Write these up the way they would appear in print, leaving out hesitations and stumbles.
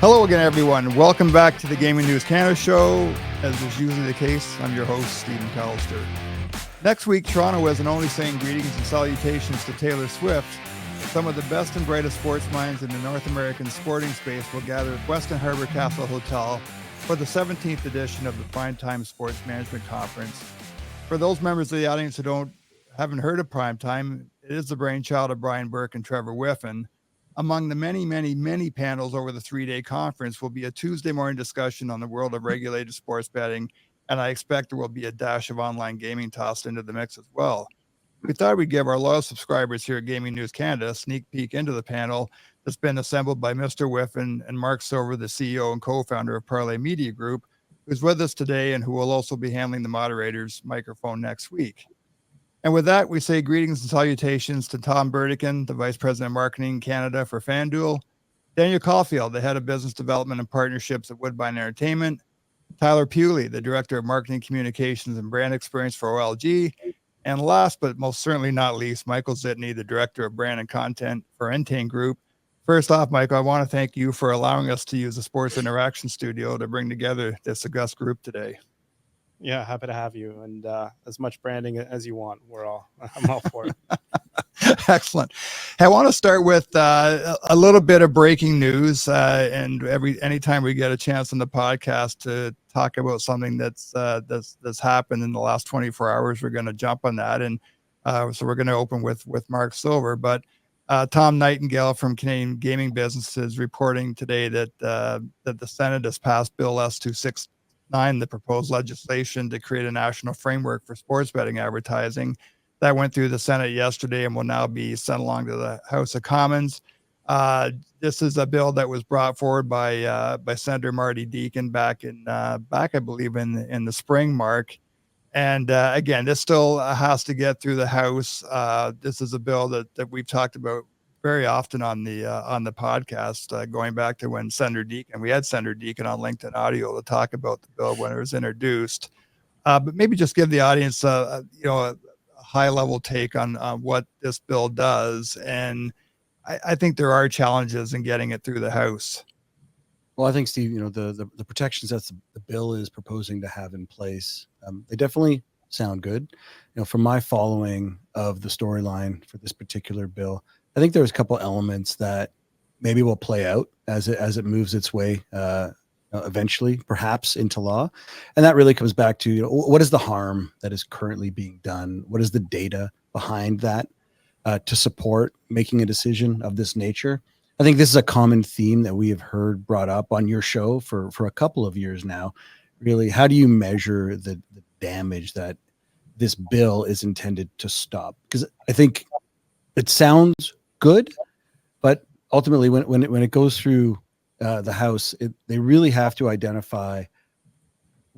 Hello again, everyone. Welcome back to the Gaming News Canada show. As is usually the case, I'm your host, Stephen Callister. Next week, Toronto isn't only saying greetings and salutations to Taylor Swift. Some of the best and brightest sports minds in the North American sporting space will gather at Westin Harbour Castle Hotel for the 17th edition of the PrimeTime Sports Management Conference. For those members of the audience who haven't heard of PrimeTime, it is the brainchild of Brian Burke and Trevor Whiffen. Among the many panels over the three-day conference will be a Tuesday morning discussion on the world of regulated sports betting, and I expect there will be a dash of online gaming tossed into the mix as well. We thought we'd give our loyal subscribers here at Gaming News Canada a sneak peek into the panel that's been assembled by Mr. Whiffen and Mark Silver, the CEO and co-founder of Parleh Media Group, who's with us today and who will also be handling the moderator's microphone next week. And with that, we say greetings and salutations to Tom Burdakin, the Vice President of Marketing Canada for FanDuel, Daniel Caufield, the Head of Business Development and Partnerships at Woodbine Entertainment, Tyler Puley, the Director of Marketing Communications and Brand Experience for OLG, and last but most certainly not least, Michael Zitney, the Director of Brand and Content for Entain Group. First off, Michael, I want to thank you for allowing us to use the Sports Interaction Studio to bring together this august group today. Yeah, happy to have you, and as much branding as you want. I'm all for it. Excellent. Hey, I want to start with a little bit of breaking news, and anytime we get a chance on the podcast to talk about something that's happened in the last 24 hours, we're going to jump on that, and so we're going to open with Mark Silver, but Tom Nightingale from Canadian Gaming Business is reporting today that the Senate has passed Bill S-269, the proposed legislation to create a national framework for sports betting advertising. That went through the Senate yesterday and will now be sent along to the House of Commons. This is a bill that was brought forward by Senator Marty Deakin back I believe in the spring, Mark. And again, this still has to get through the House. This is a bill that we've talked about very often on the podcast, going back to when Senator Deakin, we had Senator Deakin on LinkedIn Audio to talk about the bill when it was introduced. But maybe just give the audience a high level take on what this bill does. And I think there are challenges in getting it through the House. Well, I think, Steve, the protections that the bill is proposing to have in place, they definitely sound good. From my following of the storyline for this particular bill, I think there's a couple elements that maybe will play out as it moves its way eventually, perhaps into law. And that really comes back to, what is the harm that is currently being done? What is the data behind that to support making a decision of this nature? I think this is a common theme that we have heard brought up on your show for a couple of years now. Really, how do you measure the damage that this bill is intended to stop? Because I think it sounds good, but ultimately when it goes through the House, they really have to identify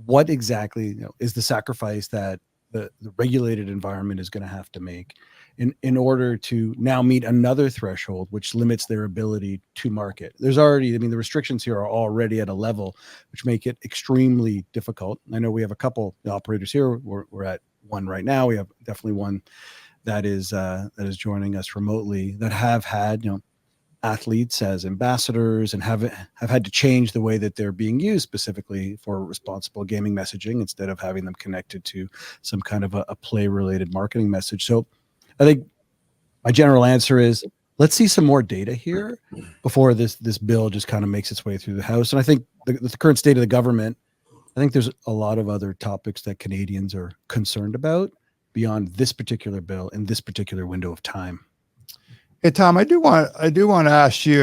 what exactly is the sacrifice that the regulated environment is going to have to make in order to now meet another threshold, which limits their ability to market. There's already, the restrictions here are already at a level which make it extremely difficult. I know we have a couple operators here. We're at one right now. We have definitely one that is joining us remotely that have had athletes as ambassadors and have had to change the way that they're being used specifically for responsible gaming messaging instead of having them connected to some kind of a play related marketing message. So I think my general answer is, let's see some more data here before this bill just kind of makes its way through the House. And I think the current state of the government, I think there's a lot of other topics that Canadians are concerned about beyond this particular bill in this particular window of time. Hey, Tom, I do want to ask you,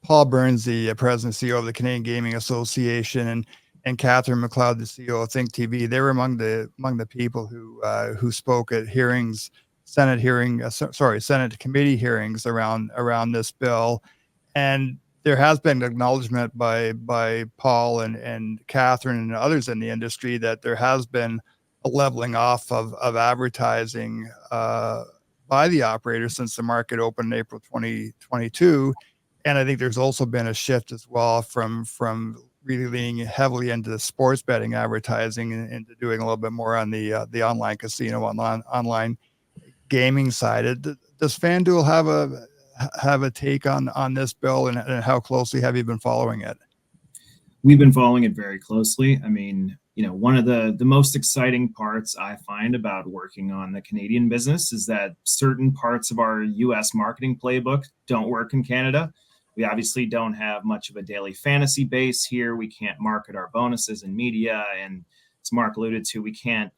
Paul Burns, the president and CEO of the Canadian Gaming Association, and Catherine McLeod, the CEO of Think TV, they were among the people who spoke at Senate committee hearings around this bill. And there has been acknowledgement by Paul and Catherine and others in the industry that there has been a leveling off of advertising by the operators since the market opened in April 2022. And I think there's also been a shift as well from really leaning heavily into the sports betting advertising and into doing a little bit more on the online casino, online gaming side. Does FanDuel have a take on this bill, and how closely have you been following it? We've been following it very closely. I mean, one of the most exciting parts I find about working on the Canadian business is that certain parts of our US marketing playbook don't work in Canada. We obviously don't have much of a daily fantasy base here. We can't market our bonuses in media. And as Mark alluded to, we can't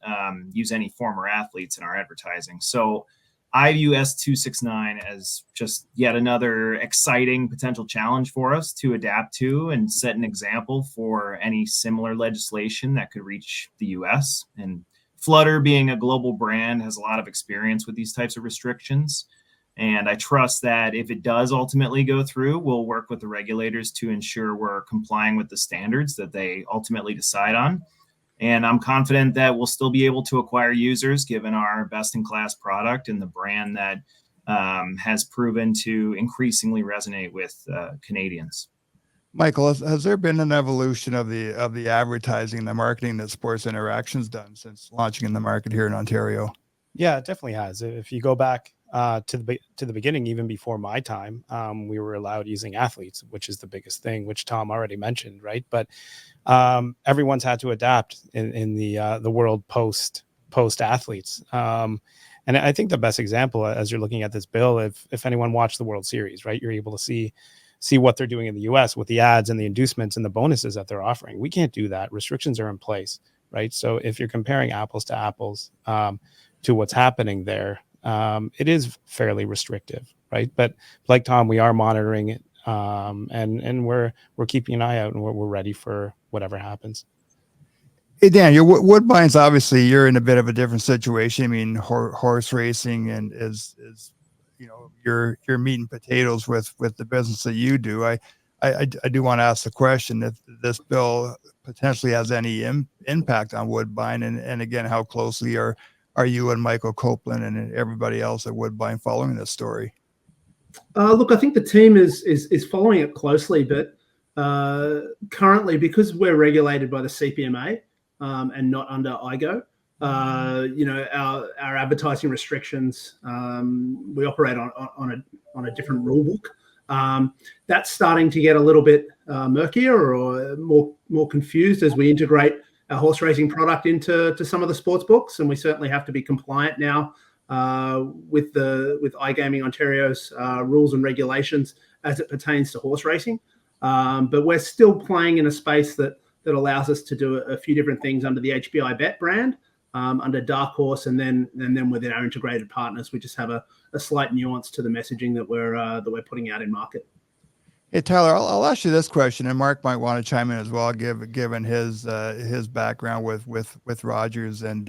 use any former athletes in our advertising. So I view S269 as just yet another exciting potential challenge for us to adapt to and set an example for any similar legislation that could reach the US. And Flutter, being a global brand, has a lot of experience with these types of restrictions. And I trust that if it does ultimately go through, we'll work with the regulators to ensure we're complying with the standards that they ultimately decide on. And I'm confident that we'll still be able to acquire users given our best-in-class product and the brand that has proven to increasingly resonate with Canadians. Michael, has there been an evolution of the advertising, the marketing that Sports Interaction's done since launching in the market here in Ontario? Yeah, it definitely has. If you go back to the beginning, even before my time, we were allowed using athletes, which is the biggest thing, which Tom already mentioned, right? But everyone's had to adapt in the world post athletes. And I think the best example, as you're looking at this bill, if anyone watched the World Series, right, you're able to see what they're doing in the US with the ads and the inducements and the bonuses that they're offering. We can't do that. Restrictions are in place, right? So if you're comparing apples to apples to what's happening there, it is fairly restrictive, right? But like Tom, we are monitoring it, and we're keeping an eye out, and we're ready for whatever happens. Hey Dan, Woodbine's obviously you're in a bit of a different situation. I mean, horse racing and is your meat and potatoes with the business that you do. I do want to ask the question if this bill potentially has any impact on Woodbine, and again, how closely are you and Michael Copeland and everybody else at Woodbine following this story? Look, I think the team is following it closely, but currently, because we're regulated by the CPMA and not under IGO, our advertising restrictions, we operate on a different rule book. That's starting to get a little bit murkier or more confused as we integrate our horse racing product into some of the sports books, and we certainly have to be compliant now with iGaming Ontario's rules and regulations as it pertains to horse racing. But we're still playing in a space that allows us to do a few different things under the HBI Bet brand, under Dark Horse, and then within our integrated partners, we just have a slight nuance to the messaging that we're putting out in market. Hey Tyler, I'll ask you this question, and Mark might want to chime in as well, given his background with Rogers and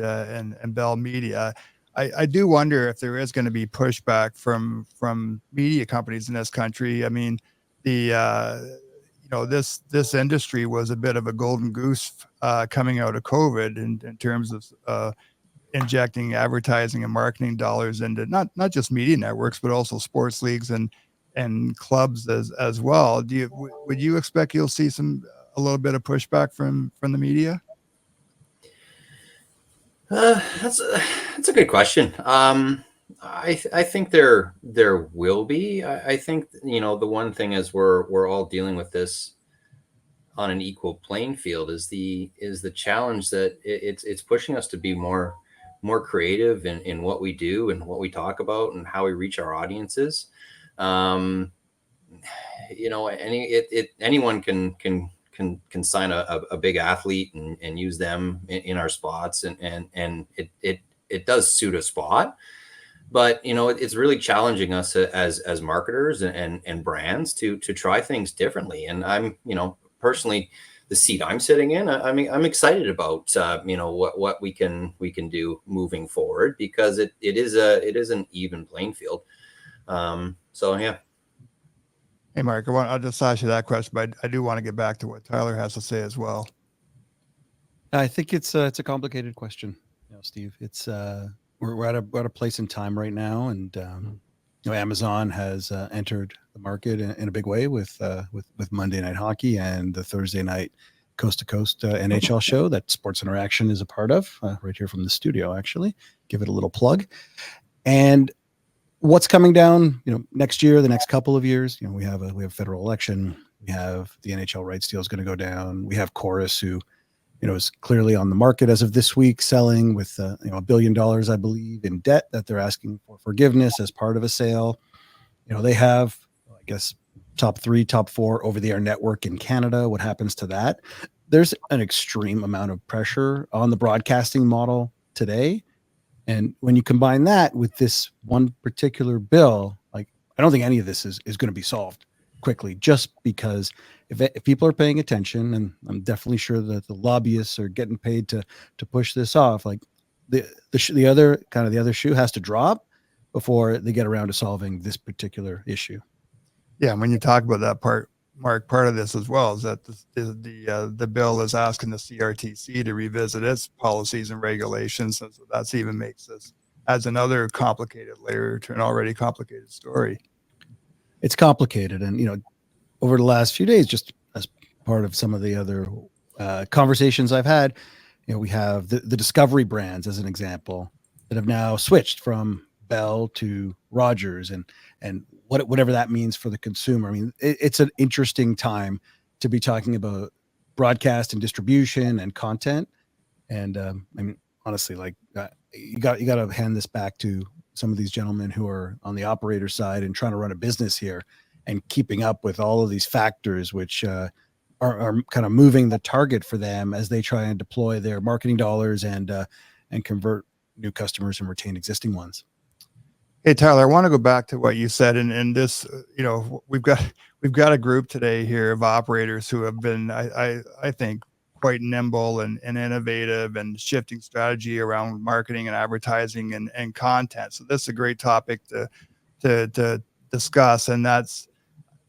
Bell Media. I do wonder if there is going to be pushback from media companies in this country. I mean, this industry was a bit of a golden goose coming out of COVID in terms of injecting advertising and marketing dollars into not just media networks, but also sports leagues and clubs as well. Would you expect you'll see a little bit of pushback from the media? That's a good question. I think there will be. I think the one thing is we're all dealing with this on an equal playing field is the challenge that it's pushing us to be more creative in what we do and what we talk about and how we reach our audiences. Anyone can sign a big athlete and use them in our spots, and it does suit a spot, but it's really challenging us as marketers and brands to try things differently. And I'm personally, the seat I'm sitting in, I'm excited about what we can do moving forward, because it is an even playing field. So yeah. Hey Mark, I'll just ask you that question, but I do want to get back to what Tyler has to say as well. I think it's a complicated question, Steve. It's we're at a place in time right now, and Amazon has entered the market in a big way with Monday Night Hockey and the Thursday night coast to coast NHL show that Sports Interaction is a part of, right here from the studio. Actually, give it a little plug. And what's coming down, next year, the next couple of years, we have a federal election. We have the NHL rights deal is going to go down. We have Chorus, who, is clearly on the market as of this week, selling with, $1 billion, I believe, in debt that they're asking for forgiveness as part of a sale. They have, I guess, top 3, top 4 over-the-air network in Canada. What happens to that? There's an extreme amount of pressure on the broadcasting model today. And when you combine that with this one particular bill, like, I don't think any of this is going to be solved quickly, just because if people are paying attention, and I'm definitely sure that the lobbyists are getting paid to push this off, like the other shoe has to drop before they get around to solving this particular issue. Yeah, when you talk about that part, Mark, part of this as well is that the bill is asking the CRTC to revisit its policies and regulations, and so that's even makes this adds another complicated layer to an already complicated story. It's complicated, and over the last few days, just as part of some of the other conversations I've had, we have the Discovery brands as an example that have now switched from Bell to Rogers, and whatever that means for the consumer. I mean, it's an interesting time to be talking about broadcast and distribution and content. And I mean, honestly, like you got to hand this back to some of these gentlemen who are on the operator side and trying to run a business here and keeping up with all of these factors, which are kind of moving the target for them as they try and deploy their marketing dollars and convert new customers and retain existing ones. Hey, Tyler, I want to go back to what you said, and this, we've got a group today here of operators who have been, I think, quite nimble and innovative and shifting strategy around marketing and advertising and content. So this is a great topic to discuss, and that's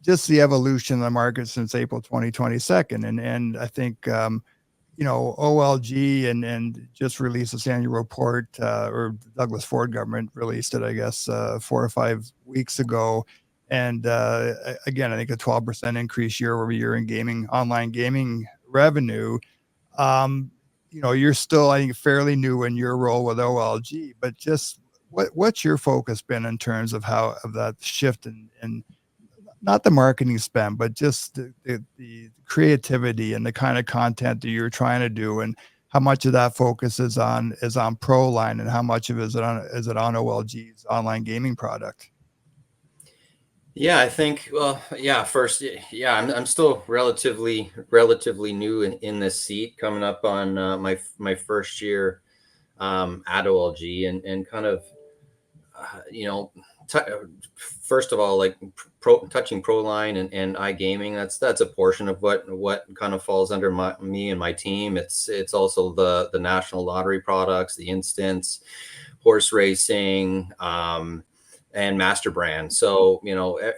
just the evolution of the market since April 2022. And I think OLG and just released this annual report, or the Douglas Ford government released it, I guess, 4 or 5 weeks ago. And again, I think a 12% increase year over year in online gaming revenue. You're still, I think, fairly new in your role with OLG, but just what's your focus been in terms of that shift in not the marketing spend, but just the creativity and the kind of content that you're trying to do, and how much of that focus is on ProLine, and how much of it is it on OLG's online gaming product? Yeah, I think, first, I'm still relatively new in this seat, coming up on my first year at OLG, and kind of, first of all, like touching ProLine and iGaming, that's a portion of what kind of falls under me and my team. It's also the national lottery products, the instants, horse racing, and master brand. So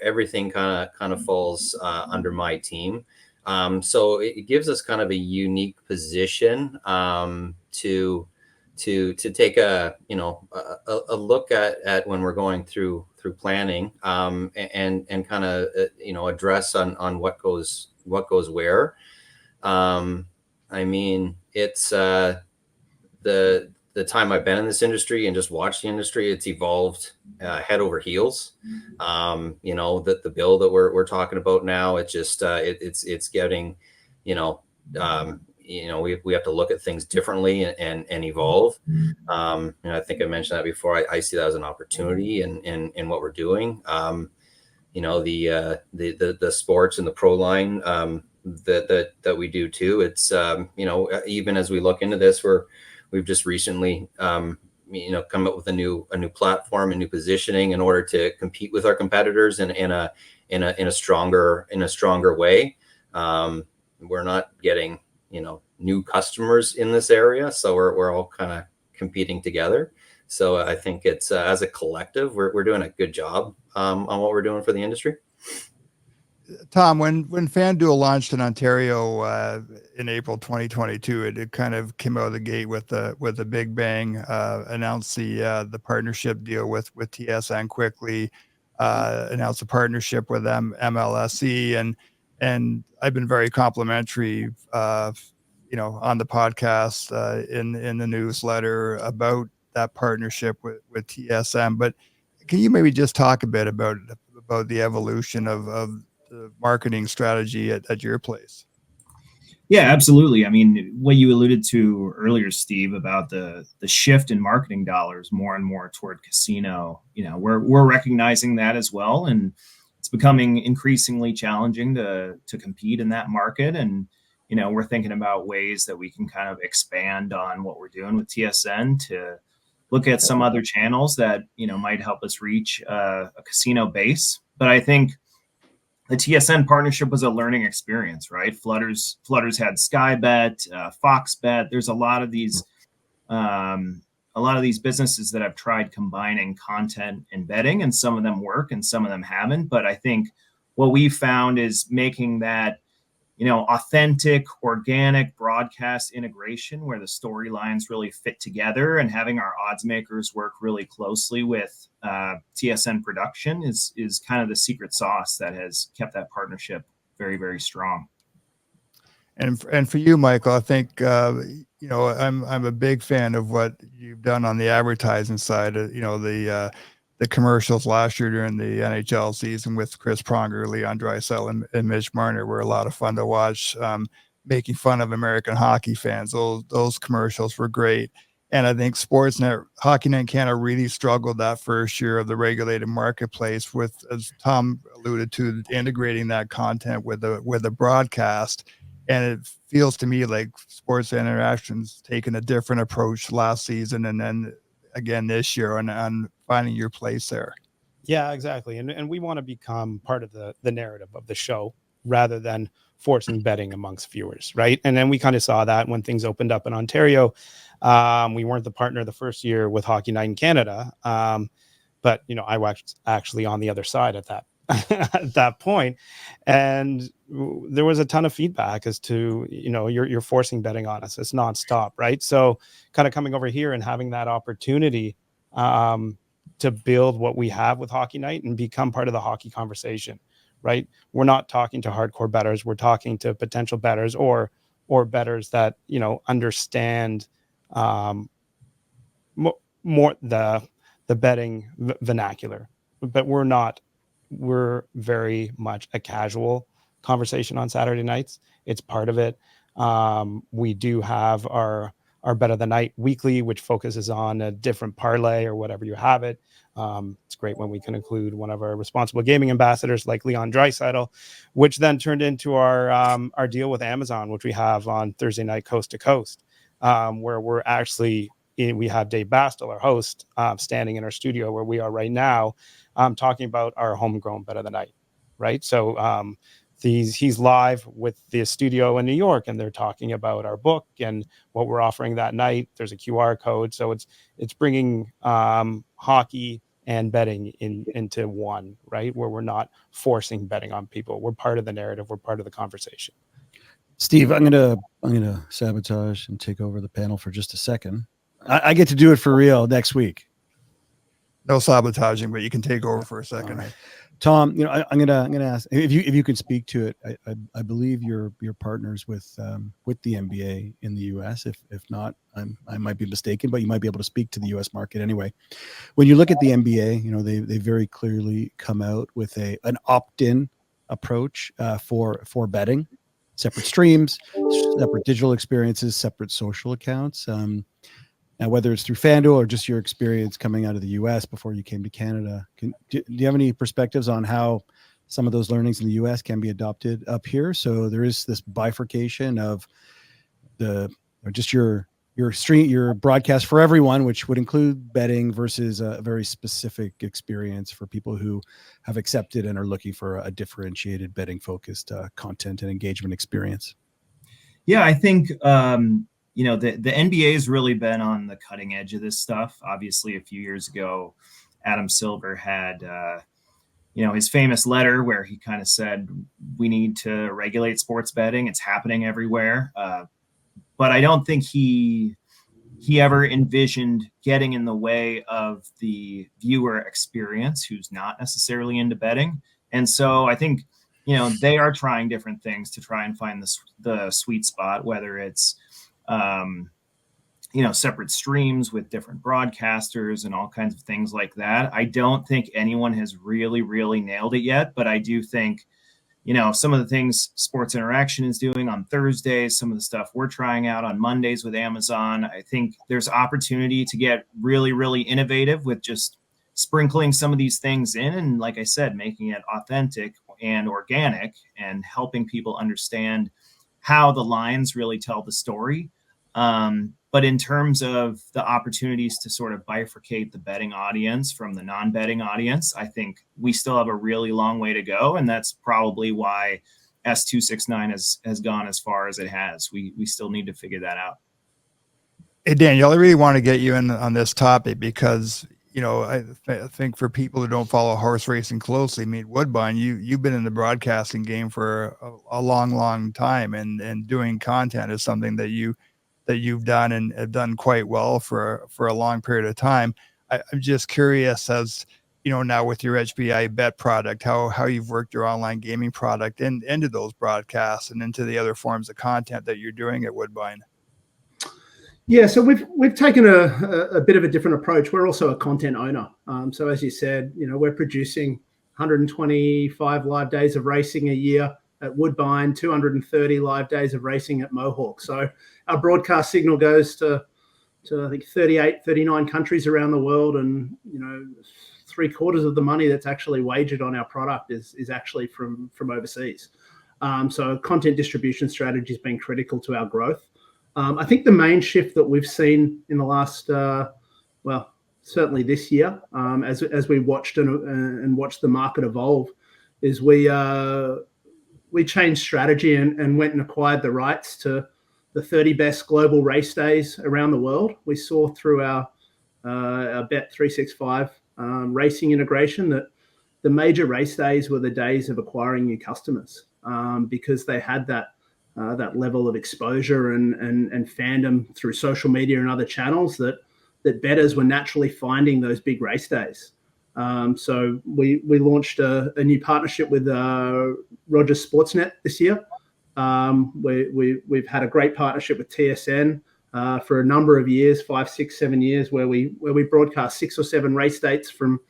everything kind of falls under my team. So it gives us kind of a unique position to take a look at when we're going through planning, and kind of address on what goes where. I mean, it's the time I've been in this industry and just watched the industry, it's evolved head over heels. The bill that we're talking about now, it's just it's getting, we have to look at things differently and evolve. And I think I mentioned that before. I see that as an opportunity in what we're doing. The sports and the ProLine that we do too. It's even as we look into this, we've just recently come up with a new platform, a new positioning in order to compete with our competitors in a stronger way. We're not getting new customers in this area, so we're all kind of competing together. So I think it's as a collective, we're doing a good job on what we're doing for the industry. Tom, when FanDuel launched in Ontario in April 2022, it kind of came out of the gate with a big bang. Announced the partnership deal with TSN quickly. Announced a partnership with MLSE, and I've been very complimentary, on the podcast, in the newsletter about that partnership with TSN. But can you maybe just talk a bit about the evolution of the marketing strategy at your place? Yeah, absolutely. I mean, what you alluded to earlier, Steve, about the shift in marketing dollars more and more toward casino, we're recognizing that as well, and it's becoming increasingly challenging to compete in that market. And we're thinking about ways that we can kind of expand on what we're doing with TSN to look at some other channels that might help us reach a casino base. But I think the TSN partnership was a learning experience, right? Flutters had Sky Bet, Fox Bet. There's a lot of these businesses that have tried combining content and betting, and some of them work and some of them haven't. But I think what we found is making that authentic, organic broadcast integration where the storylines really fit together, and having our odds makers work really closely with TSN production is kind of the secret sauce that has kept that partnership very, very strong. And for you, Michael, I think I'm a big fan of what you've done on the advertising side. The commercials last year during the NHL season with Chris Pronger, Leon Draisaitl, and Mitch Marner were a lot of fun to watch, making fun of American hockey fans. Those commercials were great. And I think Sportsnet, Hockey Night in Canada really struggled that first year of the regulated marketplace with, as Tom alluded to, integrating that content with the broadcast. And it feels to me like Sports Interaction's taken a different approach last season and then again this year on finding your place there. Yeah, exactly. And we want to become part of the narrative of the show rather than forcing betting amongst viewers, right? And then we kind of saw that when things opened up in Ontario. We weren't the partner the first year with Hockey Night in Canada, but I was actually on the other side at that point, and there was a ton of feedback as to you're forcing betting on us. It's nonstop, right? So kind of coming over here and having that opportunity to build what we have with Hockey Night and become part of the hockey conversation, right? We're not talking to hardcore bettors. We're talking to potential bettors or bettors that understand more the betting vernacular. But we're very much a casual conversation on Saturday nights. It's part of it. We do have our Bet of the Night weekly, which focuses on a different parlay or whatever you have it. It's great when we can include one of our responsible gaming ambassadors like Leon Draisaitl, which then turned into our deal with Amazon, which we have on Thursday night, Coast to Coast, where we're actually we have Dave Bastel, our host, standing in our studio where we are right now, talking about our homegrown Bet of the Night, right? So he's live with the studio in New York, and they're talking about our book and what we're offering that night. There's a QR code, so it's bringing hockey and betting into one, right? Where we're not forcing betting on people. We're part of the narrative. We're part of the conversation. Steve, I'm gonna sabotage and take over the panel for just a second. I get to do it for real next week. No sabotaging, but you can take over for a second. Right. Tom, I'm gonna ask if you can speak to it. I believe you're partners with the NBA in the U.S. If not, I might be mistaken, but you might be able to speak to the U.S. market anyway. When you look at the NBA, they very clearly come out with an opt-in approach for betting, separate streams, separate digital experiences, separate social accounts. Now, whether it's through FanDuel or just your experience coming out of the U.S. before you came to Canada, do you have any perspectives on how some of those learnings in the U.S. can be adopted up here? So there is this bifurcation of your broadcast for everyone, which would include betting, versus a very specific experience for people who have accepted and are looking for a differentiated betting-focused content and engagement experience. Yeah, I think the NBA has really been on the cutting edge of this stuff. Obviously, a few years ago, Adam Silver had, his famous letter where he kind of said, we need to regulate sports betting. It's happening everywhere. But I don't think he ever envisioned getting in the way of the viewer experience who's not necessarily into betting. And so I think, they are trying different things to try and find the sweet spot, whether it's separate streams with different broadcasters and all kinds of things like that. I don't think anyone has really, really nailed it yet, but I do think, some of the things Sports Interaction is doing on Thursdays, some of the stuff we're trying out on Mondays with Amazon, I think there's opportunity to get really, really innovative with just sprinkling some of these things in. And like I said, making it authentic and organic and helping people understand how the lines really tell the story. But in terms of the opportunities to sort of bifurcate the betting audience from the non-betting audience, I think we still have a really long way to go. And that's probably why S269 has gone as far as it has. We still need to figure that out. Hey, Daniel, I really want to get you in on this topic because, I think for people who don't follow horse racing closely, Woodbine, you've been in the broadcasting game for a long, long time, and doing content is something that you've done and have done quite well for a long period of time. I'm just curious, as now with your HBI Bet product, how you've worked your online gaming product into those broadcasts and into the other forms of content that you're doing at Woodbine. Yeah, so we've taken a bit of a different approach. We're also a content owner. So as you said, we're producing 125 live days of racing a year at Woodbine, 230 live days of racing at Mohawk. So our broadcast signal goes to I think 38, 39 countries around the world, and 3/4 of the money that's actually wagered on our product is actually from overseas. So content distribution strategy has been critical to our growth. I think the main shift that we've seen in the last, certainly this year, as we watched and watched the market evolve, is we changed strategy and went and acquired the rights to the 30 best global race days around the world. We saw through our Bet365 racing integration that the major race days were the days of acquiring new customers, because they had that level of exposure and fandom through social media and other channels that bettors were naturally finding those big race days. So we launched a new partnership with Rogers Sportsnet this year. We've had a great partnership with TSN for a number of years, 5, 6, 7 years, where we broadcast 6 or 7 race dates from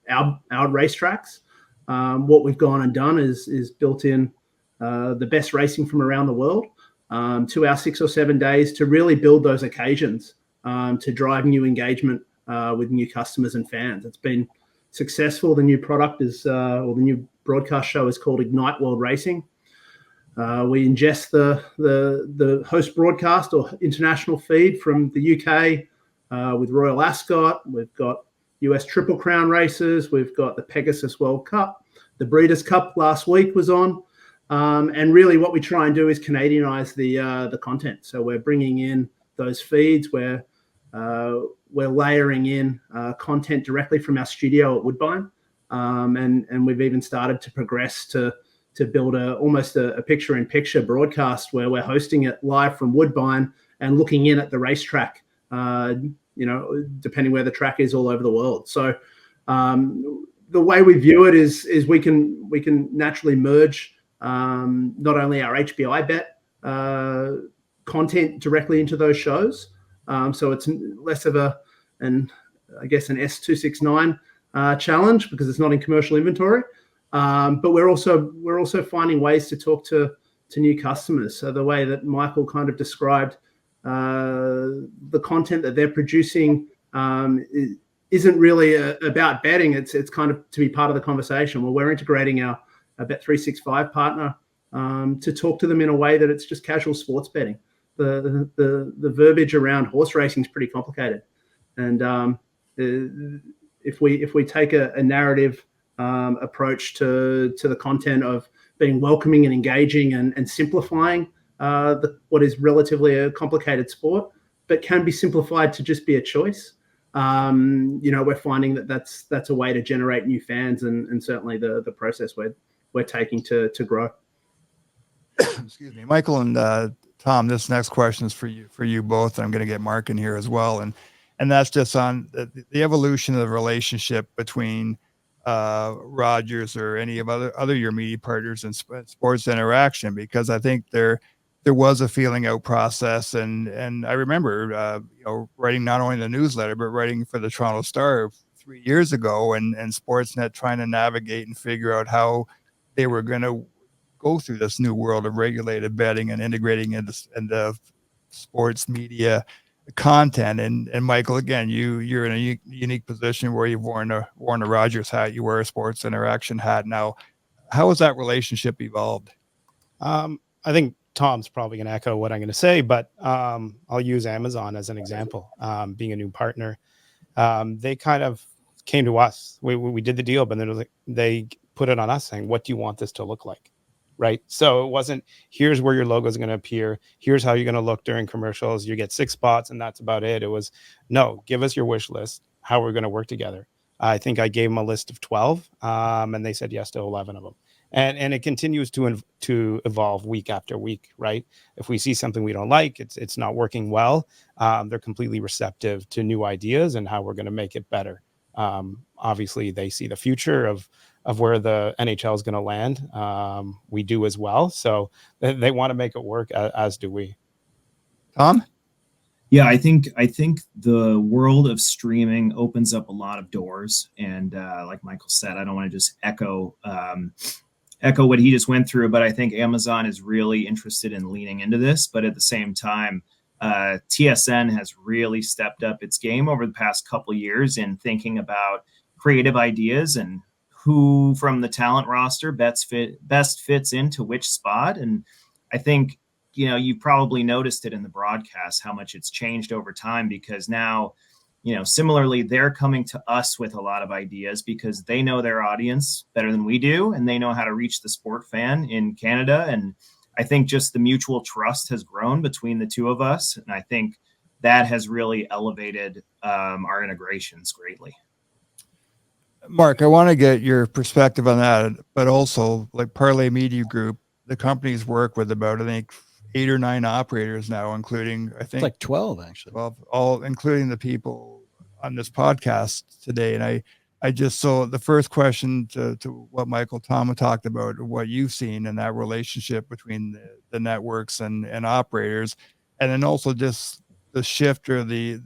our racetracks. What we've gone and done is built in the best racing from around the world to our 6 or 7 days to really build those occasions to drive new engagement with new customers and fans. It's been successful. The new product is, or the new broadcast show is called Ignite World Racing. We ingest the host broadcast or international feed from the UK with Royal Ascot. We've got US Triple Crown races. We've got the Pegasus World Cup. The Breeders' Cup last week was on. And really what we try and do is Canadianize the content. So we're bringing in those feeds where we're layering in content directly from our studio at Woodbine. And we've even started to progress to build almost a picture-in-picture broadcast where we're hosting it live from Woodbine and looking in at the racetrack, depending where the track is all over the world. So the way we view it is we can naturally merge not only our HBI Bet content directly into those shows. So it's less of an S269 challenge because it's not in commercial inventory. But we're also finding ways to talk to new customers. So the way that Michael kind of described the content that they're producing isn't really about betting. It's kind of to be part of the conversation. Well, we're integrating our Bet365 partner to talk to them in a way that it's just casual sports betting. The verbiage around horse racing is pretty complicated, and if we take a narrative approach to the content of being welcoming and engaging and simplifying what is relatively a complicated sport, but can be simplified to just be a choice. We're finding that's a way to generate new fans and certainly the process we're taking to grow. Excuse me, Michael and Tom, this next question is for you both. And I'm going to get Mark in here as well. And that's just on the evolution of the relationship between Rogers or any of other your media partners and Sports Interaction, because I think there there was a feeling out process, and I remember writing not only the newsletter but writing for the Toronto Star 3 years ago, and Sportsnet trying to navigate and figure out how they were going to go through this new world of regulated betting and integrating into sports media content. And Michael, again, you're in a unique position where you've worn a Rogers hat, you wear a Sports Interaction hat now. How has that relationship evolved? I think Tom's probably going to echo what I'm going to say, but I'll use Amazon as an example. Being a new partner, they kind of came to us. We did the deal, but then they put it on us saying, what do you want this to look like? Right. So it wasn't, here's where your logo is going to appear. Here's how you're going to look during commercials. You get 6 spots and that's about it. It was, no, give us your wish list, how we're going to work together. I think I gave them a list of 12 and they said yes to 11 of them. And it continues to evolve week after week, right? If we see something we don't like, it's not working well, they're completely receptive to new ideas and how we're going to make it better. Obviously, they see the future of where the NHL is going to land. We do as well. So they want to make it work, as do we. Tom? Yeah, I think the world of streaming opens up a lot of doors. And like Michael said, I don't want to just echo what he just went through, but I think Amazon is really interested in leaning into this. But at the same time, TSN has really stepped up its game over the past couple of years in thinking about creative ideas and who from the talent roster best fits into which spot. And I think, you probably noticed it in the broadcast, how much it's changed over time, because now, similarly, they're coming to us with a lot of ideas because they know their audience better than we do, and they know how to reach the sport fan in Canada. And I think just the mutual trust has grown between the two of us. And I think that has really elevated our integrations greatly. Mark, I want to get your perspective on that, but also like Parleh Media Group, the companies work with about, I think, 8 or 9 operators now, including, I think, It's like 12 actually. 12, all including the people on this podcast today. And I just, so the first question to what Michael, Tom talked about, what you've seen in that relationship between the networks and operators, and then also just the shift or the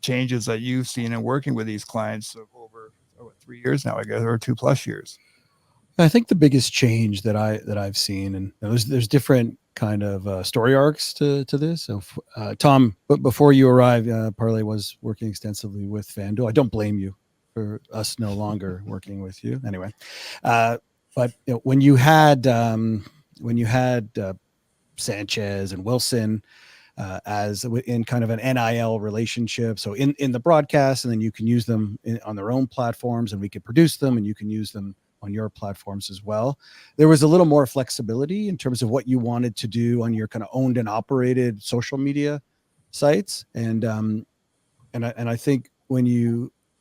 changes that you've seen in working with these clients over 3 years now, I guess, or 2+ years. I think the biggest change that I've seen, and there's different kind of story arcs to this. So Tom, but before you arrived, Parleh was working extensively with FanDuel. I don't blame you for us no longer working with you anyway. But when you had Sanchez and Wilson as in kind of an NIL relationship, so in the broadcast, and then you can use them on their own platforms, and we could produce them, and you can use them on your platforms as well. There was a little more flexibility in terms of what you wanted to do on your kind of owned and operated social media sites, and I think when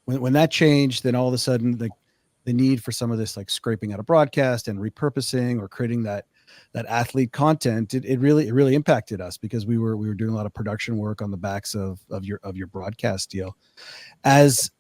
that changed, then all of a sudden the need for some of this like scraping out a broadcast and repurposing or creating that athlete content, it really impacted us, because we were doing a lot of production work on the backs of your broadcast deal. As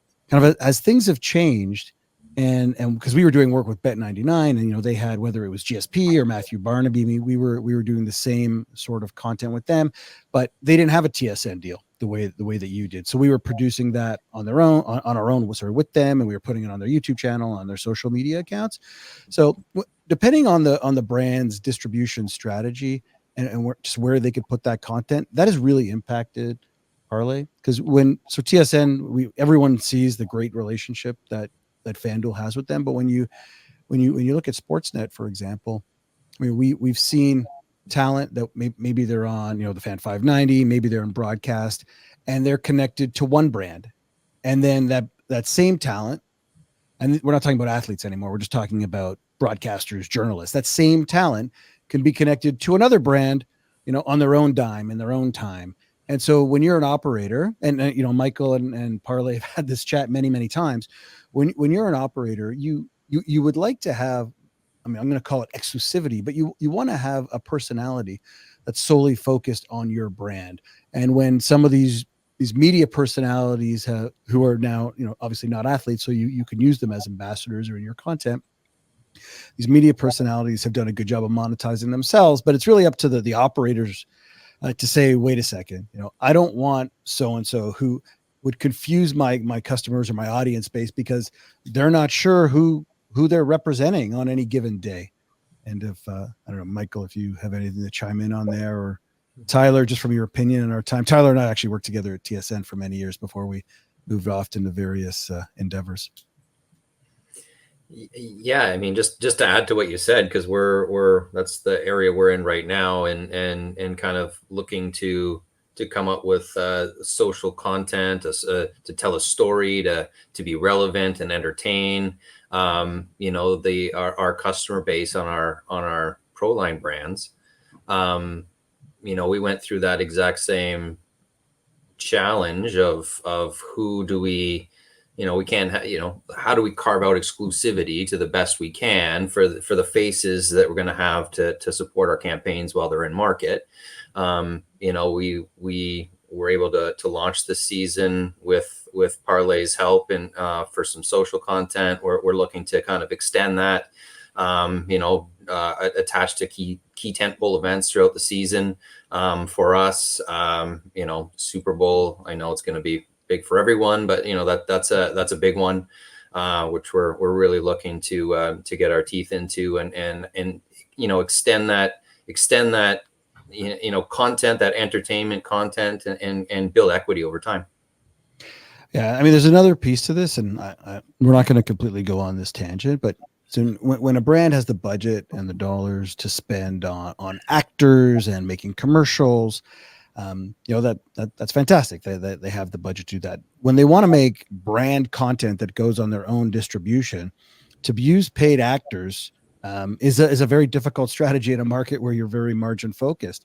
things have changed, and because we were doing work with Bet99, and they had, whether it was GSP or Matthew Barnaby, we were doing the same sort of content with them, but they didn't have a TSN deal the way that you did. So we were producing that on their own, on our own, with them, and we were putting it on their YouTube channel, on their social media accounts. So depending on the brand's distribution strategy and where they could put that content, that has really impacted Parleh. Because TSN, everyone sees the great relationship that FanDuel has with them, but when you look at Sportsnet, for example, I mean, we've seen talent that maybe they're on, the Fan 590, maybe they're in broadcast, and they're connected to one brand, and then that same talent, and we're not talking about athletes anymore, we're just talking about broadcasters, journalists, that same talent can be connected to another brand, on their own dime, in their own time. And so when you're an operator, and Michael and Parleh have had this chat many times, when you're an operator, you would like to have, I mean, I'm going to call it exclusivity, but you want to have a personality that's solely focused on your brand. And when some of these media personalities who are now, obviously not athletes, so you can use them as ambassadors or in your content, these media personalities have done a good job of monetizing themselves, but it's really up to the operators to say, wait a second, I don't want so-and-so who would confuse my customers or my audience base because they're not sure who they're representing on any given day. And if, I don't know, Michael, if you have anything to chime in on there, or Tyler, just from your opinion in our time. Tyler and I actually worked together at TSN for many years before we moved off into various endeavors. Yeah, I mean, just to add to what you said, because we're that's the area we're in right now, and kind of looking to come up with social content to tell a story, to be relevant and entertain. Our customer base on our ProLine brands. We went through that exact same challenge of who do we. We can't, how do we carve out exclusivity to the best we can for the faces that we're going to have to support our campaigns while they're in market. We were able to launch the season with Parleh's help and for some social content. We're looking to kind of extend that, attached to key tentpole events throughout the season. For us, Super Bowl, I know it's going to be big for everyone, but that's a big one, which we're really looking to get our teeth into and extend that content, that entertainment content, and build equity over time. Yeah, I mean, there's another piece to this, and we're not going to completely go on this tangent, but so when a brand has the budget and the dollars to spend on actors and making commercials, that's fantastic. They have the budget to do that. When they want to make brand content that goes on their own distribution, to use paid actors is a very difficult strategy in a market where you're very margin focused.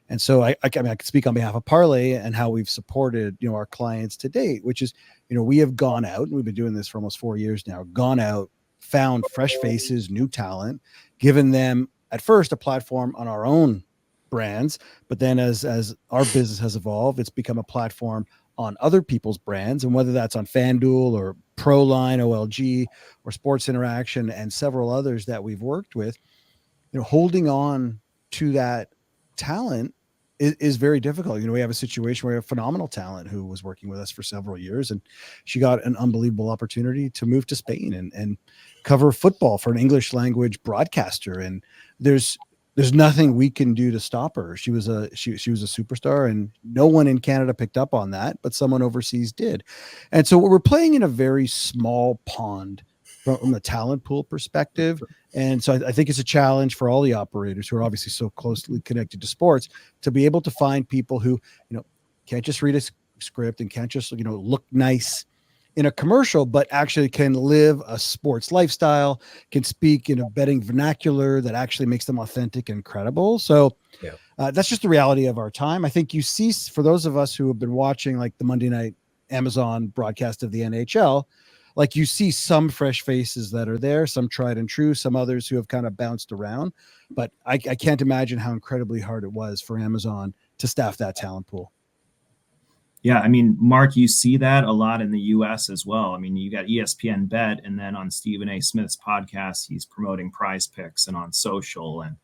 And so I can speak on behalf of Parleh and how we've supported our clients to date, which is we have gone out, and we've been doing this for almost 4 years now. Gone out, found fresh faces, new talent, given them at first a platform on our own brands, but then as our business has evolved, it's become a platform on other people's brands, and whether that's on FanDuel or ProLine, OLG, or Sports Interaction, and several others that we've worked with, holding on to that talent is very difficult. We have a situation where we have phenomenal talent who was working with us for several years, and she got an unbelievable opportunity to move to Spain and cover football for an English language broadcaster, and there's nothing we can do to stop her. She was a superstar, and no one in Canada picked up on that, but someone overseas did. And so we're playing in a very small pond from the talent pool perspective. And so I think it's a challenge for all the operators who are obviously so closely connected to sports to be able to find people who, can't just read a script and can't just, look nice in a commercial, but actually can live a sports lifestyle, can speak in a betting vernacular that actually makes them authentic and credible. So that's just the reality of our time. I think you see, for those of us who have been watching like the Monday night Amazon broadcast of the NHL, like you see some fresh faces that are there, some tried and true, some others who have kind of bounced around. But I can't imagine how incredibly hard it was for Amazon to staff that talent pool. Yeah, I mean, Mark, you see that a lot in the U.S. as well. I mean, you got ESPN Bet, and then on Stephen A. Smith's podcast, he's promoting Prize Picks and on social. And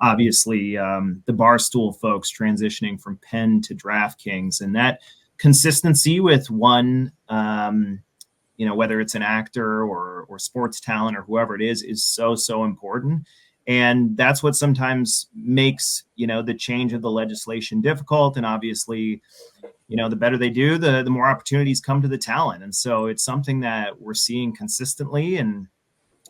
obviously, the Barstool folks transitioning from Penn to DraftKings. And that consistency with one, whether it's an actor or sports talent or whoever it is so important. And that's what sometimes makes, the change of the legislation difficult. And obviously, the better they do, the more opportunities come to the talent. And so it's something that we're seeing consistently. And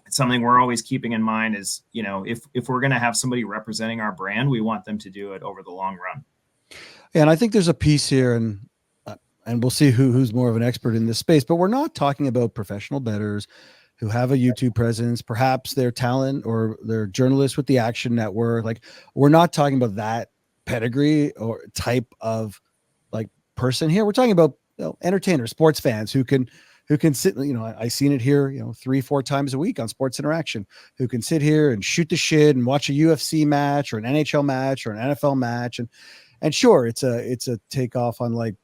it's something we're always keeping in mind is, if we're going to have somebody representing our brand, we want them to do it over the long run. Yeah, and I think there's a piece here, and we'll see who's more of an expert in this space, but we're not talking about professional bettors who have a YouTube presence, perhaps their talent or they're journalists with the Action Network. Like, we're not talking about that pedigree or type of like person here. We're talking about entertainers, sports fans who can sit, I seen it here, 3-4 times a week on Sports Interaction, who can sit here and shoot the shit and watch a UFC match or an NHL match or an NFL match. And sure, it's a takeoff on like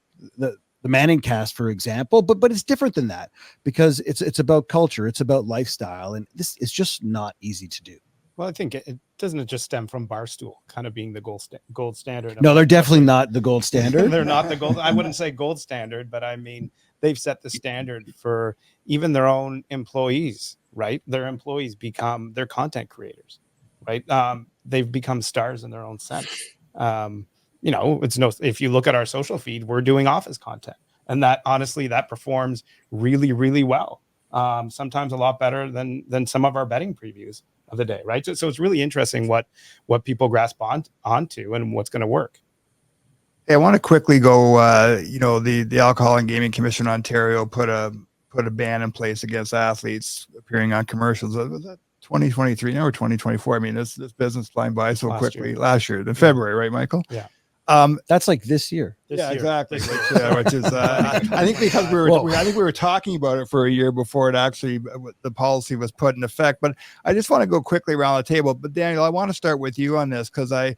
the Manning cast, for example, but it's different than that because it's about culture, it's about lifestyle, and this is just not easy to do. Well, I think it doesn't just stem from Barstool kind of being the gold standard. No, they're definitely not the gold standard. They're not the gold. I wouldn't say gold standard, but I mean, they've set the standard for even their own employees, right? Their employees become their content creators, right? They've become stars in their own sense. You know, if you look at our social feed, we're doing office content, and that honestly, that performs really, really well. Sometimes a lot better than some of our betting previews of the day, right? So it's really interesting what people grasp onto and what's going to work. Hey, I want to quickly go. You know, the Alcohol and Gaming Commission in Ontario put a ban in place against athletes appearing on commercials. Was that 2023 now or 2024? I mean, this business flying by so quickly. Last year in February, right, Michael? Yeah. That's like this year. Exactly. Which is, I think because we were talking about it for a year before it actually the policy was put in effect. But I just want to go quickly around the table. But Daniel, I want to start with you on this because I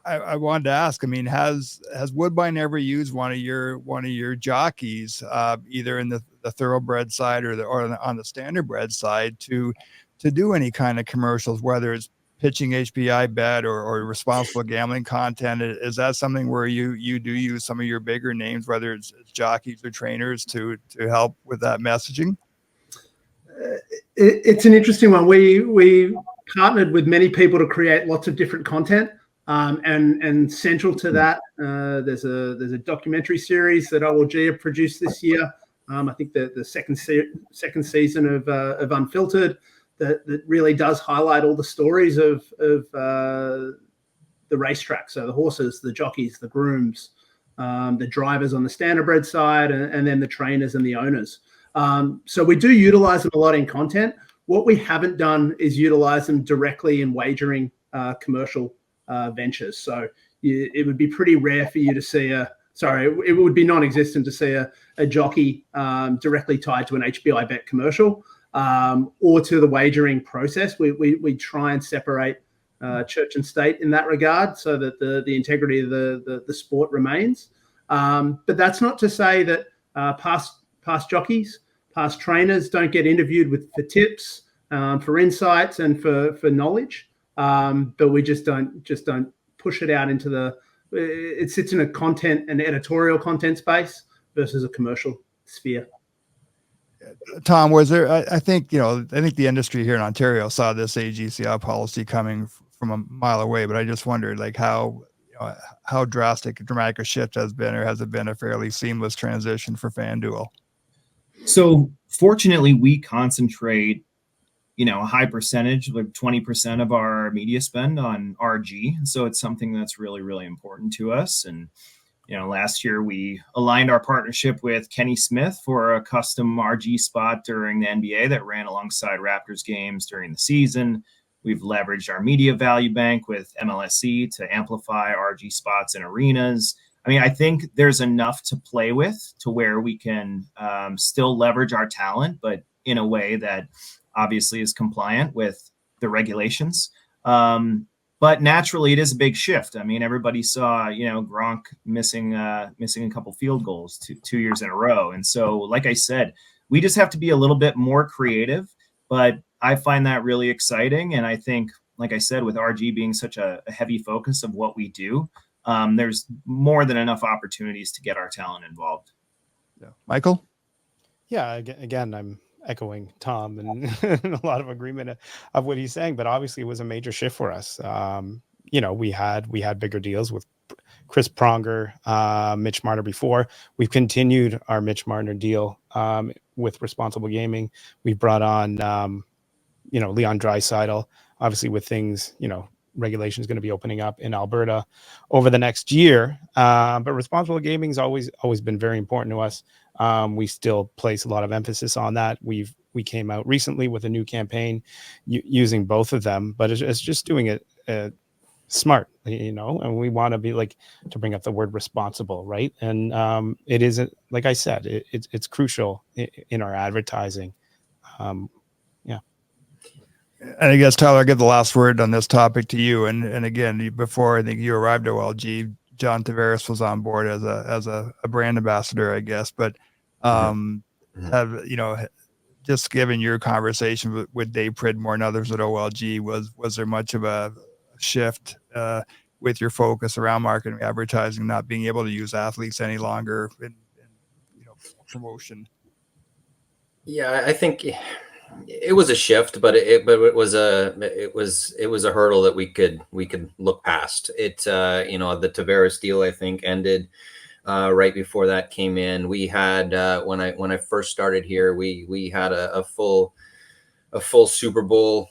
wanted to ask. I mean, has Woodbine ever used one of your jockeys, either in the thoroughbred side or on the standardbred side, to do any kind of commercials, whether it's pitching HPI bet or responsible gambling content? Is that something where you do use some of your bigger names, whether it's jockeys or trainers, to help with that messaging? It's an interesting one. We partnered with many people to create lots of different content, and central to that, there's a documentary series that OLG have produced this year. I think the second season of Unfiltered. That really does highlight all the stories of the racetrack. So the horses, the jockeys, the grooms, the drivers on the standardbred side, and then the trainers and the owners. So we do utilize them a lot in content. What we haven't done is utilize them directly in wagering commercial ventures. So it would be pretty rare for you to see it would be non-existent to see a jockey directly tied to an HBI bet commercial. Or to the wagering process. We try and separate church and state in that regard so that the integrity of the sport remains. But that's not to say that past jockeys, past trainers don't get interviewed for tips, for insights, and for knowledge. But we just don't push it out into it sits in a content and editorial content space versus a commercial sphere. Tom, was there? I think the industry here in Ontario saw this AGCI policy coming from a mile away, but I just wondered, like, how dramatic a shift has been, or has it been a fairly seamless transition for FanDuel? So fortunately, we concentrate, a high percentage, like 20% of our media spend on RG. So it's something that's really, really important to us. And last year we aligned our partnership with Kenny Smith for a custom RG spot during the NBA that ran alongside Raptors games during the season. We've leveraged our media value bank with MLSE to amplify RG spots in arenas. I mean, I think there's enough to play with to where we can still leverage our talent, but in a way that obviously is compliant with the regulations. But naturally, it is a big shift. I mean, everybody saw, Gronk missing a couple field goals 2 years in a row. And so, like I said, we just have to be a little bit more creative. But I find that really exciting. And I think, like I said, with RG being such a heavy focus of what we do, there's more than enough opportunities to get our talent involved. Yeah. Michael? Yeah, again, I'm echoing Tom and a lot of agreement of what he's saying, but obviously it was a major shift for us. We had bigger deals with Chris Pronger, Mitch Marner before. We've continued our Mitch Marner deal with Responsible Gaming. We brought on, Leon Draisaitl, obviously with things, regulations going to be opening up in Alberta over the next year. But Responsible Gaming has always been very important to us. We still place a lot of emphasis on that. We came out recently with a new campaign using both of them, but it's just doing it smart, and we want to be to bring up the word responsible, right? And it isn't, like I said, it's crucial in our advertising. And I guess, Tyler, I give the last word on this topic to you. And again, before I think you arrived at OLG, John Tavares was on board as a brand ambassador, I guess. But have just given your conversation with Dave Pridmore and others at OLG, was there much of a shift with your focus around marketing, advertising, not being able to use athletes any longer in promotion? Yeah, I think it was a shift, but it was a hurdle that we could look past. It the Tavares deal, I think, ended right before that came in. We had when I first started here, we had a full Super Bowl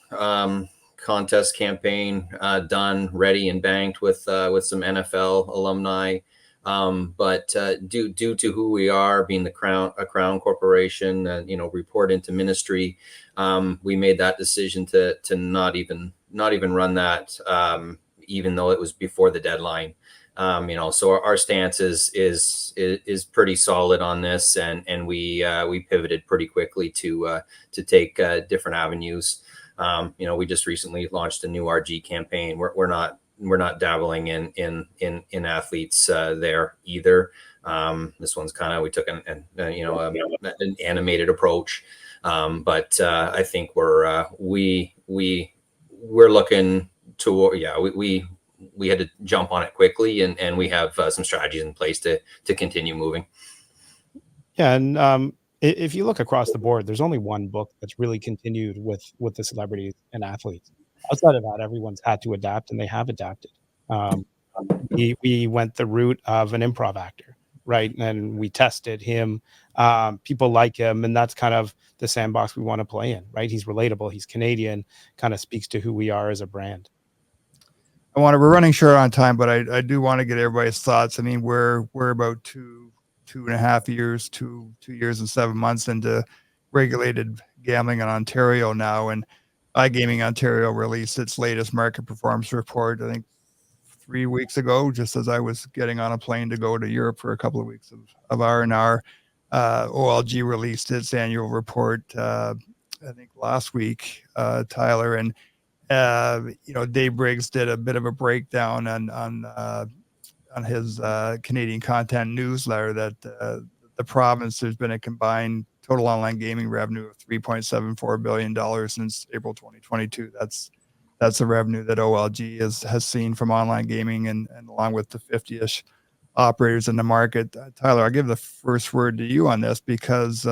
contest campaign done, ready and banked with some NFL alumni. But due to who we are, being a crown corporation, report into ministry, we made that decision to not even run that, even though it was before the deadline. So our stance is pretty solid on this, and we pivoted pretty quickly to take different avenues. We just recently launched a new RG campaign. We're not dabbling in athletes there either. This one's we took an animated approach, but I think we're looking to we had to jump on it quickly, and we have some strategies in place to continue moving. Yeah, and if you look across the board, there's only one book that's really continued with the celebrities and athletes. Outside of that, everyone's had to adapt, and they have adapted. We went the route of an improv actor, right? And we tested him. People like him, and that's kind of the sandbox we want to play in, right? He's relatable. He's Canadian, kind of speaks to who we are as a brand. We're running short on time, but I do want to get everybody's thoughts. I mean, we're about 2.5 years, 2 years and 7 months into regulated gambling in Ontario now, and iGaming Ontario released its latest market performance report, I think 3 weeks ago, just as I was getting on a plane to go to Europe for a couple of weeks of R&R. OLG released its annual report, I think last week, Tyler, and Dave Briggs did a bit of a breakdown on his Canadian content newsletter that the province, there's been a combined total online gaming revenue of $3.74 billion since April 2022. That's the revenue that OLG has seen from online gaming, and along with the 50-ish operators in the market. Tyler, I'll give the first word to you on this, because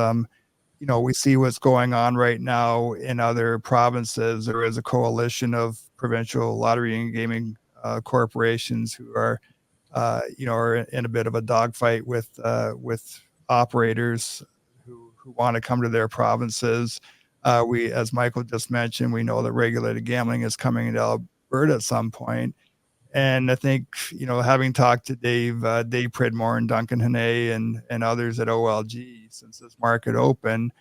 we see what's going on right now in other provinces. There is a coalition of provincial lottery and gaming corporations who are in a bit of a dogfight with operators who want to come to their provinces. As Michael just mentioned, we know that regulated gambling is coming into Alberta at some point. And I think, having talked to Dave Pridmore and Duncan Hannay and others at OLG since this market opened,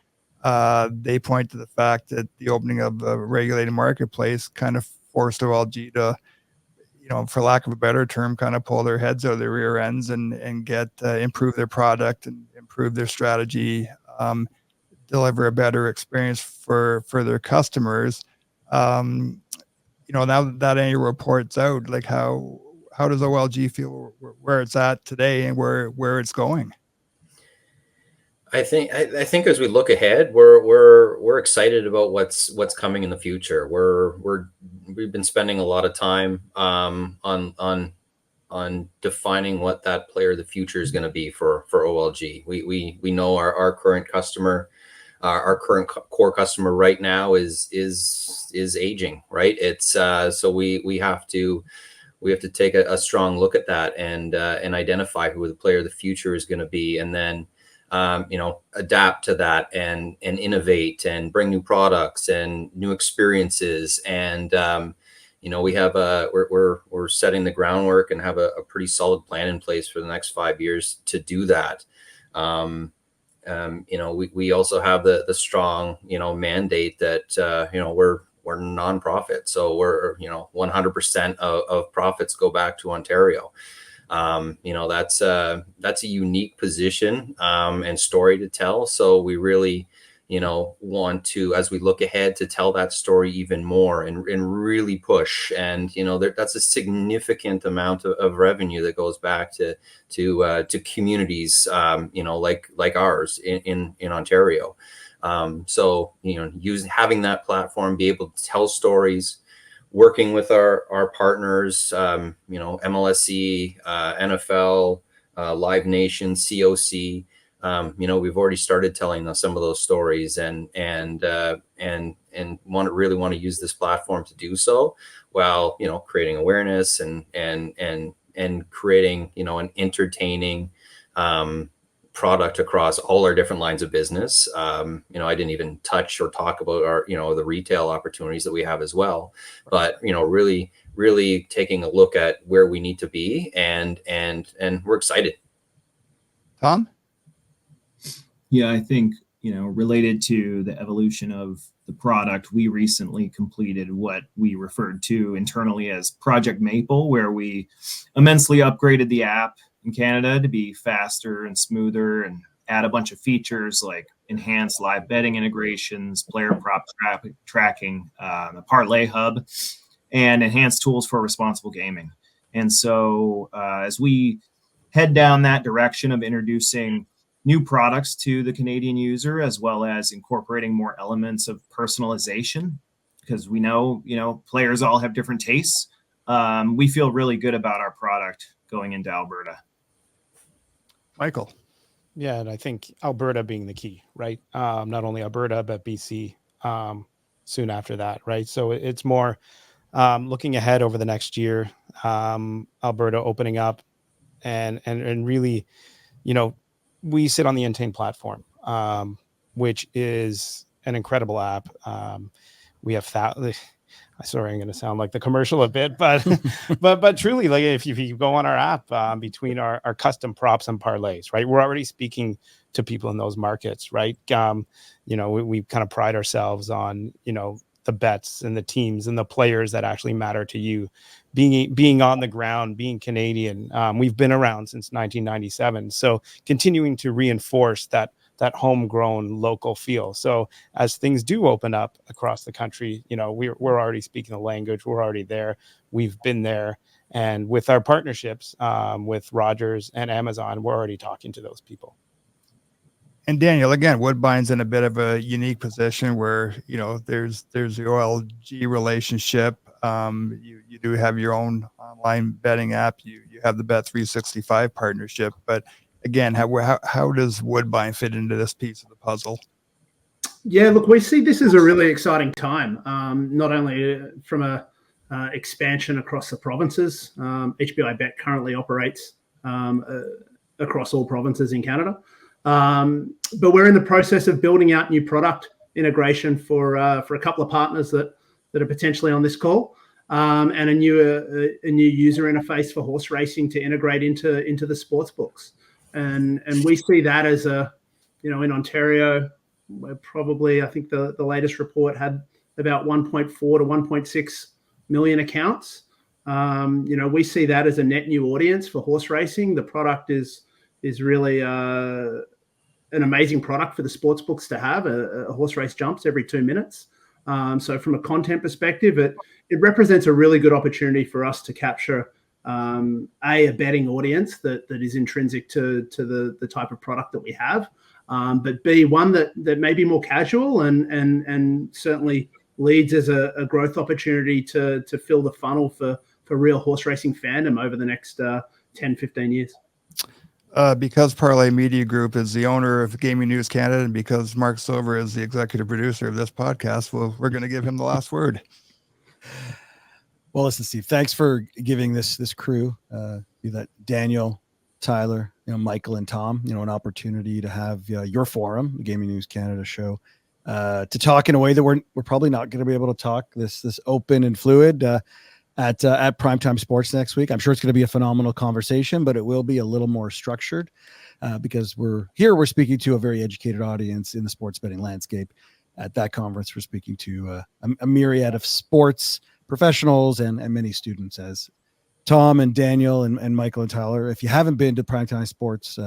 they point to the fact that the opening of the regulated marketplace kind of forced OLG to, for lack of a better term, kind of pull their heads out of their rear ends and get improve their product and improve their strategy, deliver a better experience for their customers. Now that annual report's out, like how does OLG feel where it's at today and where it's going? I think as we look ahead, we're excited about what's coming in the future. We've been spending a lot of time on defining what that player of the future is going to be for OLG. We know our current customer. Our current core customer right now is aging, right? It's so we have to take a strong look at that and identify who the player of the future is going to be, and then adapt to that and innovate and bring new products and new experiences. And we have we're setting the groundwork and have a pretty solid plan in place for the next 5 years to do that. We also have the strong, mandate that, we're nonprofit. So we're, 100% of profits go back to Ontario. That's a unique position and story to tell. So we really, want to, as we look ahead, to tell that story even more and really push. And that's a significant amount of revenue that goes back to communities like ours in Ontario. So having that platform, be able to tell stories, working with our partners, MLSE, NFL, Live Nation, COC. We've already started telling some of those stories, and really want to use this platform to do so, while creating awareness and creating an entertaining product across all our different lines of business. I didn't even touch or talk about our the retail opportunities that we have as well, but really taking a look at where we need to be, and we're excited. Tom? Yeah, I think, related to the evolution of the product, we recently completed what we referred to internally as Project Maple, where we immensely upgraded the app in Canada to be faster and smoother, and add a bunch of features like enhanced live betting integrations, player prop tracking, the Parleh Hub, and enhanced tools for responsible gaming. And so as we head down that direction of introducing new products to the Canadian user, as well as incorporating more elements of personalization, because we know, players all have different tastes, we feel really good about our product going into Alberta. Michael? Yeah, and I think Alberta being the key, right? Not only Alberta, but BC soon after that, right? So it's more looking ahead over the next year, Alberta opening up, and really, we sit on the Entain platform, which is an incredible app. We have sorry, I'm going to sound like the commercial a bit, but but truly, like if you go on our app, between our custom props and parlays, right, we're already speaking to people in those markets, right? We kind of pride ourselves on the bets and the teams and the players that actually matter to you, being on the ground, being Canadian. We've been around since 1997, so continuing to reinforce that homegrown local feel. So as things do open up across the country, we're already speaking the language. We're already there. We've been there. And with our partnerships with Rogers and Amazon, we're already talking to those people. And Daniel, again, Woodbine's in a bit of a unique position where, there's the OLG relationship. You do have your own online betting app. You have the Bet365 partnership, but again, how does Woodbine fit into this piece of the puzzle? Yeah, look, we see this as a really exciting time, not only from a expansion across the provinces. HBI Bet currently operates across all provinces in Canada, but we're in the process of building out new product integration for a couple of partners that are potentially on this call, and a new user interface for horse racing to integrate into the sports books. And we see that as in Ontario, we're probably, I think the latest report had about 1.4 to 1.6 million accounts. We see that as a net new audience for horse racing. The product is really an amazing product for the sports books to have. A horse race jumps every 2 minutes. So from a content perspective, it represents a really good opportunity for us to capture a betting audience that is intrinsic to the type of product that we have, but B, one that may be more casual and certainly leads as a growth opportunity to fill the funnel for real horse racing fandom over the next 10, 15 years. Because Parleh Media Group is the owner of Gaming News Canada, and because Mark Silver is the executive producer of this podcast, we're going to give him the last word. Well, listen, Steve, thanks for giving this crew, be that Daniel, Tyler, Michael, and Tom, an opportunity to have your forum, the Gaming News Canada show, to talk in a way that we're probably not going to be able to talk this open and fluid at PrimeTime Sports next week. I'm sure it's going to be a phenomenal conversation, but it will be a little more structured because we're speaking to a very educated audience in the sports betting landscape. At that conference, we're speaking to a myriad of sports professionals and many students, as Tom and Daniel and Michael and Tyler. If you haven't been to PrimeTime Sports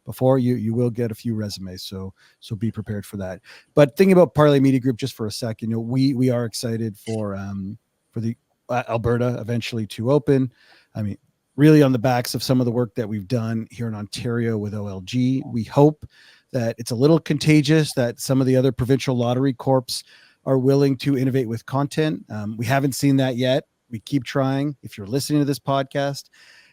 before, you will get a few resumes. So be prepared for that. But thinking about Parleh Media Group just for a second, we are excited for the Alberta eventually to open. I mean, really on the backs of some of the work that we've done here in Ontario with OLG. We hope that it's a little contagious, that some of the other provincial lottery corps are willing to innovate with content. We haven't seen that yet. We keep trying. If you're listening to this podcast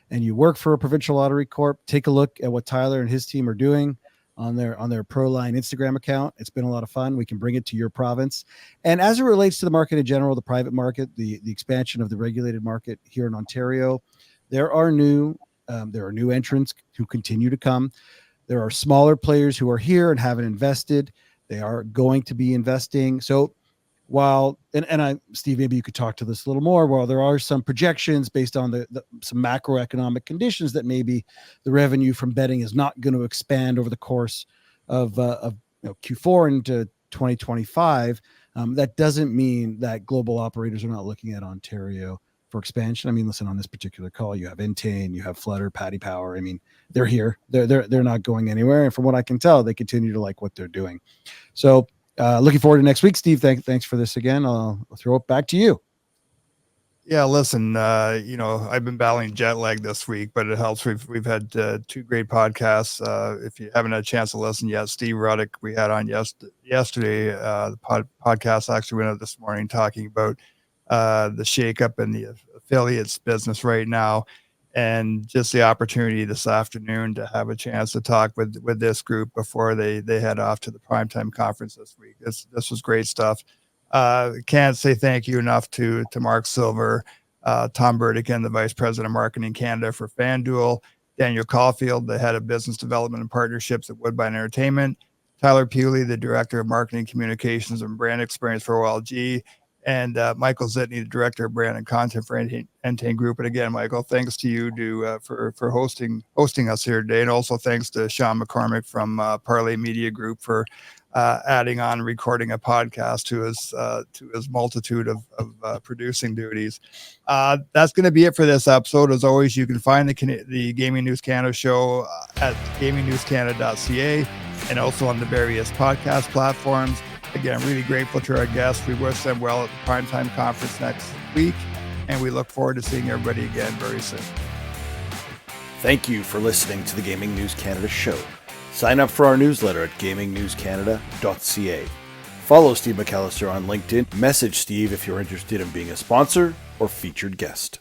and you work for a provincial lottery corp, take a look at what Tyler and his team are doing on their ProLine Instagram account. It's been a lot of fun. We can bring it to your province. And as it relates to the market in general, the private market, the expansion of the regulated market here in Ontario, there are new entrants who continue to come. There are smaller players who are here and haven't invested. They are going to be investing. So while, Steve, maybe you could talk to this a little more, while there are some projections based on some macroeconomic conditions that maybe the revenue from betting is not going to expand over the course of Q4 into 2025, that doesn't mean that global operators are not looking at Ontario for expansion. I mean, listen, on this particular call, you have Entain, you have Flutter, Paddy Power. I mean, they're here. They're not going anywhere. And from what I can tell, they continue to like what they're doing. So looking forward to next week. Steve, thanks for this again. I'll throw it back to you. Yeah, listen, I've been battling jet lag this week, but it helps. We've had two great podcasts. If you haven't had a chance to listen yet, Steve Ruddick we had on yesterday. The podcast actually went out this morning talking about the shakeup in the affiliates business right now, and just the opportunity this afternoon to have a chance to talk with this group before they head off to the PrimeTime conference this week. This was great stuff. Can't say thank you enough to Mark Silver, Tom Burdakin, the Vice President of Marketing Canada for FanDuel, Daniel Caufield, the Head of Business Development and Partnerships at Woodbine Entertainment, Tyler Puley, the Director of Marketing Communications and Brand Experience for OLG, and Michael Zitney, the Director of Brand and Content for Entain Group. And again, Michael, thanks to you for hosting us here today, and also thanks to Sean McCormick from Parleh Media Group for adding on recording a podcast to his multitude of producing duties. That's going to be it for this episode. As always, you can find the Gaming News Canada show at gamingnewscanada.ca and also on the various podcast platforms. Again, really grateful to our guests. We wish them well at the PrimeTime conference next week, and we look forward to seeing everybody again very soon. Thank you for listening to the Gaming News Canada show. Sign up for our newsletter at gamingnewscanada.ca. Follow Steve McAllister on LinkedIn. Message Steve if you're interested in being a sponsor or featured guest.